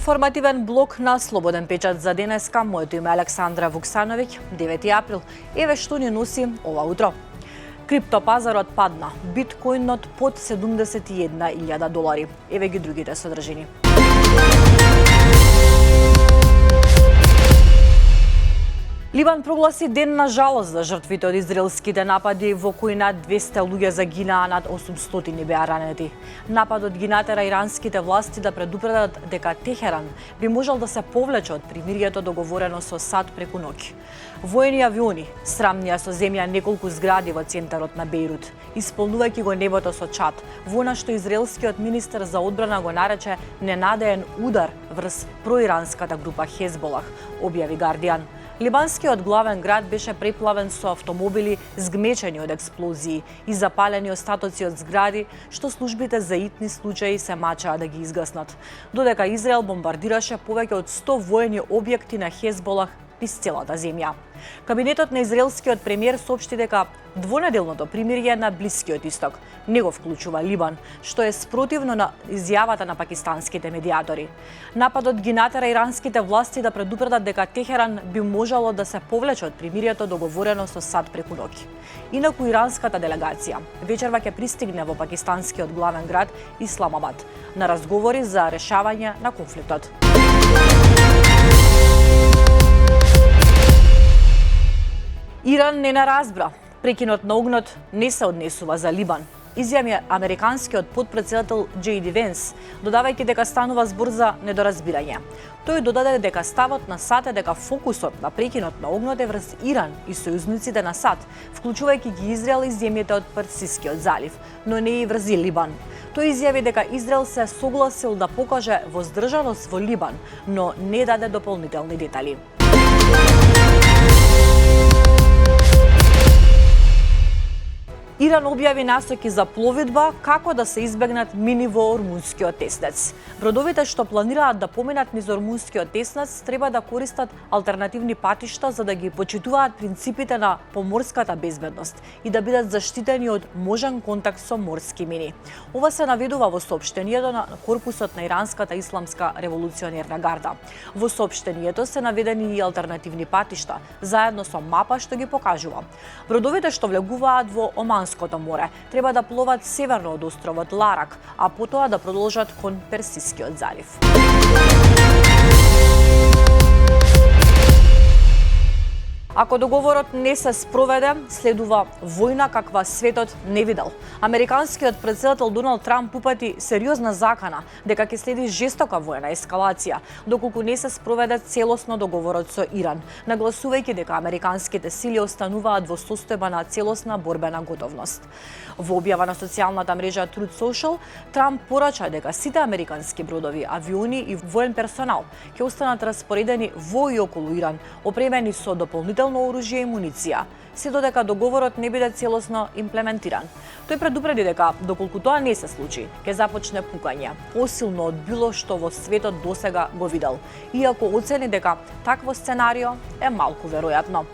Информативен блок на Слободен печат за денеска. Моето име е Александра Вуксановиќ. 9 април. Еве што ни носи ова утро. Криптопазарот падна. Биткоинот под $71,000. Еве ги другите содржини. Либан прогласи ден на жалост за жртвите од израелските напади во кои над 200 луѓе загинаа, над 800 беа ранети. Нападот ги натера иранските власти да предупредат дека Техеран би можел да се повлече од примирието договорено со САД преку ноќ. Воени авиони срамнија со земја неколку згради во центарот на Бејрут, исполнувајќи го небото со чад, во на што израелскиот министер за одбрана го нарече ненадеен удар врз проиранската група Хезболах, објави Гардијан. Либанскиот главен град беше преплавен со автомобили згмечени од експлозии и запалени остатоци од згради, што службите за итни случаи се мачаа да ги изгаснат. Додека Израел бомбардираше повеќе од 100 воени објекти на Хезболах низ целата земја. Кабинетот на израелскиот премиер соопшти дека двонеделното примирие на Блискиот Исток не го вклучува Либан, што е спротивно на изјавата на пакистанските медиатори. Нападот ги натера иранските власти да предупредат дека Техеран би можело да се повлече од примирието договорено со САД преку ноќ. Инаку иранската делегација вечерва ќе пристигне во пакистанскиот главен град Исламабад на разговори за решавање на конфликтот. Иран не наразбра. Прекинот на огнот не се однесува за Либан, изјави американскиот потпредседател J.D. Венс, додавајќи дека станува збор за недоразбирање. Тој додаде дека ставот на САД е дека фокусот на прекинот на огнот е врз Иран и сојузниците на САД, вклучувајќи ги Израел и земјите од Персискиот залив, но не и врз Либан. Тој изјави дека Израел се согласил да покаже воздржаност во Либан, но не даде дополнителни детали. Иран објави насоки за пловидба како да се избегнат мини во Ормунскиот теснец. Бродовите што планираат да поминат низ Ормунскиот теснец треба да користат алтернативни патишта за да ги почитуваат принципите на поморската безбедност и да бидат заштитени од можен контакт со морски мини. Ова се наведува во соопштението на корпусот на иранската исламска револуционерна гарда. Во соопштението се наведени и алтернативни патишта, заедно со мапа што ги покажува. Бродовите што влегуваат во Оманското море треба да пловат северно од островот Ларак, а потоа да продолжат кон Персискиот залив. Ако договорот не се спроведе, следува војна каква светот не видел. Американскиот претседател Доналд Трамп упати сериозна закана дека ќе следи жестока војна ескалација доколку не се спроведе целосно договорот со Иран, нагласувајќи дека американските сили остануваат во состојба на целосна борбена готовност. Во објава на социјалната мрежа Truth Social, Трамп порача дека сите американски бродови, авиони и воен персонал ќе останат распоредени во и околу Иран, опремени со дополнително оружје и муниција, се додека договорот не биде целосно имплементиран. Тој предупреди дека доколку тоа не се случи, ќе започне пукање, посилно од било што во светот досега го видел, иако оцени дека такво сценарио е малку веројатно.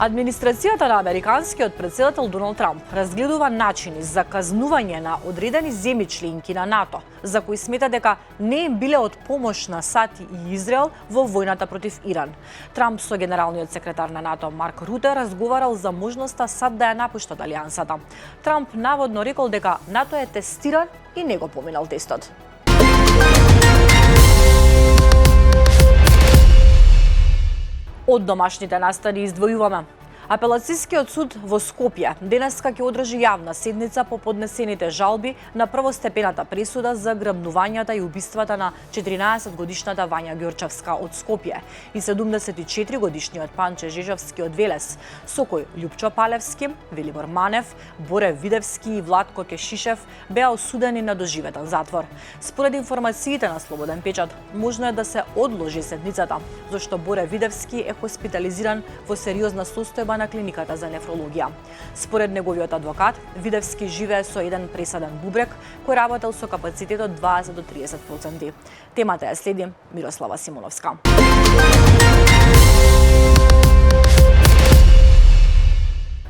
Администрацијата на американскиот претседател Доналд Трамп разгледува начини за казнување на одредени земји членки на НАТО, за кои смета дека не им биле од помош на САД и Израел во војната против Иран. Трамп со генералниот секретар на НАТО Марк Руте разговарал за можноста САД да ја напуштат алијансата. Трамп наводно рекол дека НАТО е тестиран и не го поминал тестот. Од домашните настани издвојуваме. Апелацискиот суд во Скопје денеска ќе одржи јавна седница по поднесените жалби на првостепената пресуда за грабнувањата и убиствата на 14-годишната Вања Ѓорчевска од Скопје и 74-годишниот Панче Жежовски од Велес, со кој Љупчо Палевски, Велибор Манев, Боре Видевски и Владко Кешишев беа осудени на доживотен затвор. Според информациите на Слободен печат, можно е да се одложи седницата, зашто Боре Видевски е хоспитализиран во сериозна состојба на клиниката за нефрологија. Според неговиот адвокат, Видевски живее со еден пресаден бубрек кој работел со капацитет од 20 до 30%. Темата ја следи Мирослава Симоновска.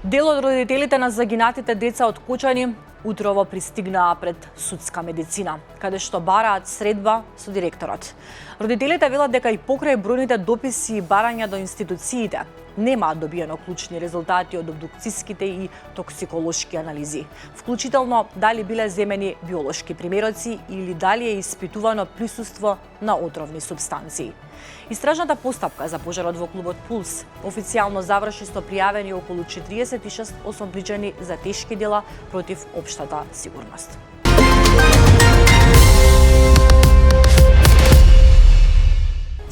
Дел од родителите на загинатите деца од Кочани утрово пристигнаа пред судска медицина, каде што бараат средба со директорот. Родителите велат дека и покрај бројните дописи и барања до институциите, немаат добиено клучни резултати од обдукцијските и токсиколошки анализи, вклучително дали биле земени биолошки примероци или дали е испитувано присуство на отровни супстанции. Истражната постапка за пожарот во клубот Пулс официјално заврши со пријавени околу 46 осомничени за тешки дела против општата сигурност.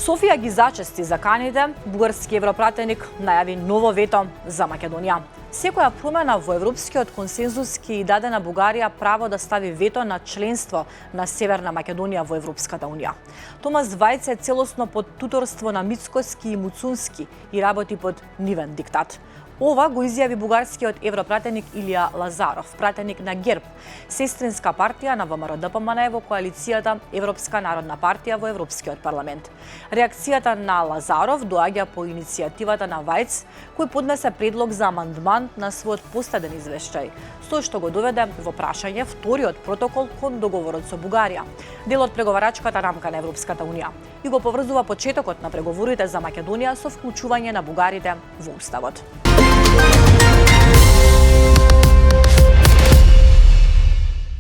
Софија ги зачести заканите, бугарски европратеник најави ново вето за Македонија. Секоја промена во европскиот консензус ќе даде на Бугарија право да стави вето на членство на Северна Македонија во Европската унија. Томас Вајц е целосно под туторство на Мицкоски и Муцунски и работи под нивен диктат. Ова го изјави бугарскиот европратеник Илија Лазаров, пратеник на ГЕРБ, сестринска партија на ВМРО-ДПМН во коалицијата Европска народна партија во Европскиот парламент. Реакцијата на Лазаров доаѓа по иницијативата на Вајц, кој поднесе предлог за амандман на својот последен извештај, со што го доведе во прашање вториот протокол кон договорот со Бугарија, дел од преговарачката рамка на Европската унија, и го поврзува почетокот на преговорите за Македонија со вклучување на бугарите во уставот.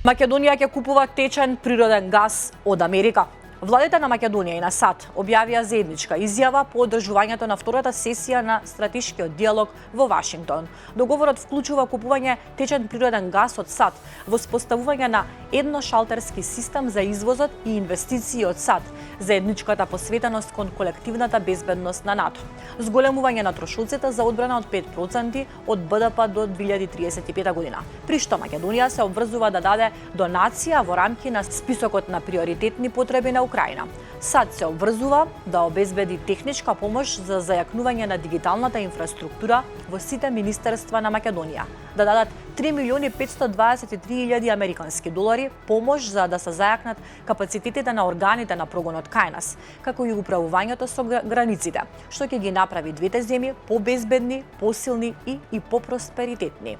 Македонија ќе купува течен природен газ од Америка. Владите на Македонија и на САД објавија заедничка изјава по одржувањето на втората сесија на стратешкиот диалог во Вашингтон. Договорот вклучува купување течен природен газ од САД, воспоставување на едношалтерски систем за извозот и инвестиции од САД, заедничката посветеност кон колективната безбедност на НАТО, зголемување на трошоците за одбрана од 5% од БДП до 2035 година, при што Македонија се обврзува да даде донација во рамки на списокот на приоритетни потреби на Украина. САД се обврзува да обезбеди техничка помош за зајакнување на дигиталната инфраструктура во сите министерства на Македонија, да дадат 3.523.000 американски долари помош за да се зајакнат капацитетите на органите на прогонот кај нас, како и управувањето со границите, што ќе ги направи двете земји побезбедни, посилни и попросперитетни.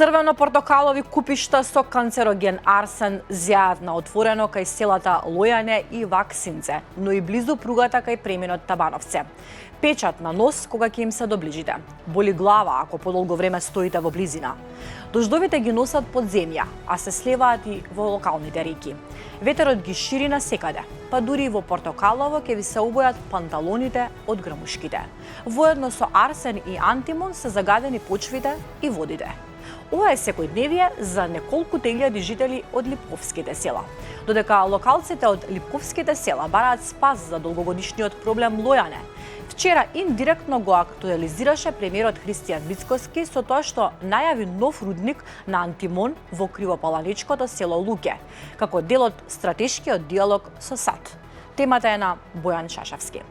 Црвено-портокалови купишта со канцероген арсен зјаат на отворено кај селата Лојане и Ваксинце, но и близу пругата кај преминот Табановце. Печат на нос кога ќе им се доближите. Боли глава ако подолго време стоите во близина. Дождовите ги носат под земја, а се слеваат и во локалните реки. Ветерот ги шири на секаде, па дури и во Портокалово ќе ви се обојат панталоните од грмушките. Воедно со арсен и антимон се загадени почвите и водите. Ова е секојдневие за неколку илјади жители од липковските села. Додека локалците од липковските села бараат спас за долгогодишниот проблем Лојане, вчера индиректно го актуализираше премиерот Христијан Мицкоски со тоа што најави нов рудник на антимон во кривопаланичкото село Луке, како дел од стратешкиот диалог со САД. Темата е на Бојан Шашавски.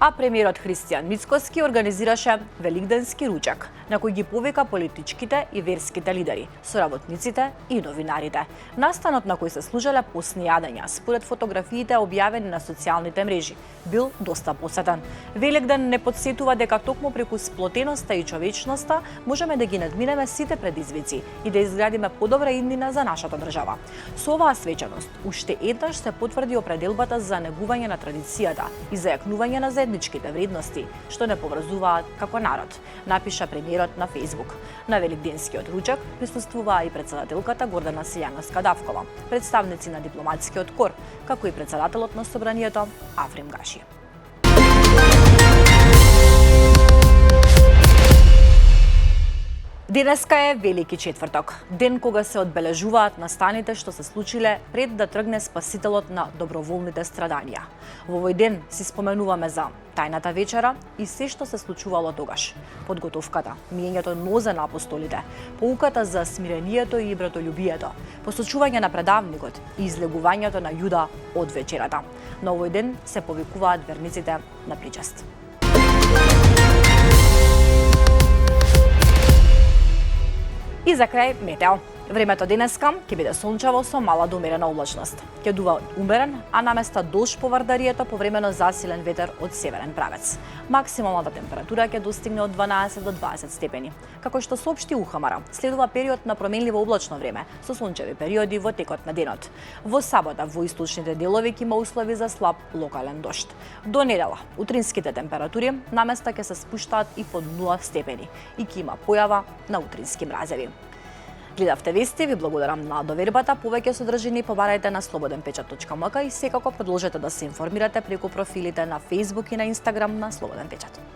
А премиерот Христијан Мицкоски организираше великденски ручек, на кој ги повика политичките и верските лидери, соработниците и новинарите. Настанот на кој се служеле постни јадења, според фотографиите објавени на социјалните мрежи, бил доста посетен. Великден не подсетува дека токму преку сплотеноста и човечноста можеме да ги надминеме сите предизвици и да изградиме подобра иднина за нашата држава. Со оваа свеченост уште еднаш се потврди определбата за негување на традицијата и зајакнување на заедничките вредности, што не поврзуваат како народ, напиша премиерот на Facebook. На великденскиот ручек присуствуваа и претседателката Гордана Силјановска-Давкова, представници на дипломатскиот кор, како и претседателот на собранието Африм Гаши. Денеска е Велики четврток, ден кога се одбележуваат настаните што се случиле пред да тргне спасителот на доброволните страданија. Во овој ден си споменуваме за тајната вечера и се што се случувало тогаш. Подготовката, миењето нозе на апостолите, поуката за смирението и братолюбието, посочување на предавникот и излегувањето на Јуда од вечерата. На овој ден се повикуваат верниците на причест. И за крај метео. Времето денеска ќе биде сончево со мала до умерена облачност. Ќе дува умерен, а наместа дожд по Вардарието повремено засилен ветер од северен правец. Максималната температура ќе достигне од 12 до 20 степени. Како што соопшти УХМР, следува период на променливо облачно време со сончеви периоди во текот на денот. Во сабота во источните делови ќе има услови за слаб локален дожд. До недела утринските температури наместа ќе се спуштаат и под 0 степени и ќе има појава на утрински мразеви. Гледавте вести, ви благодарам на довербата. Повеќе содржини побарајте на slobodnpečat.mk и секако продолжете да се информирате преку профилите на Facebook и на Instagram на Слободен печат.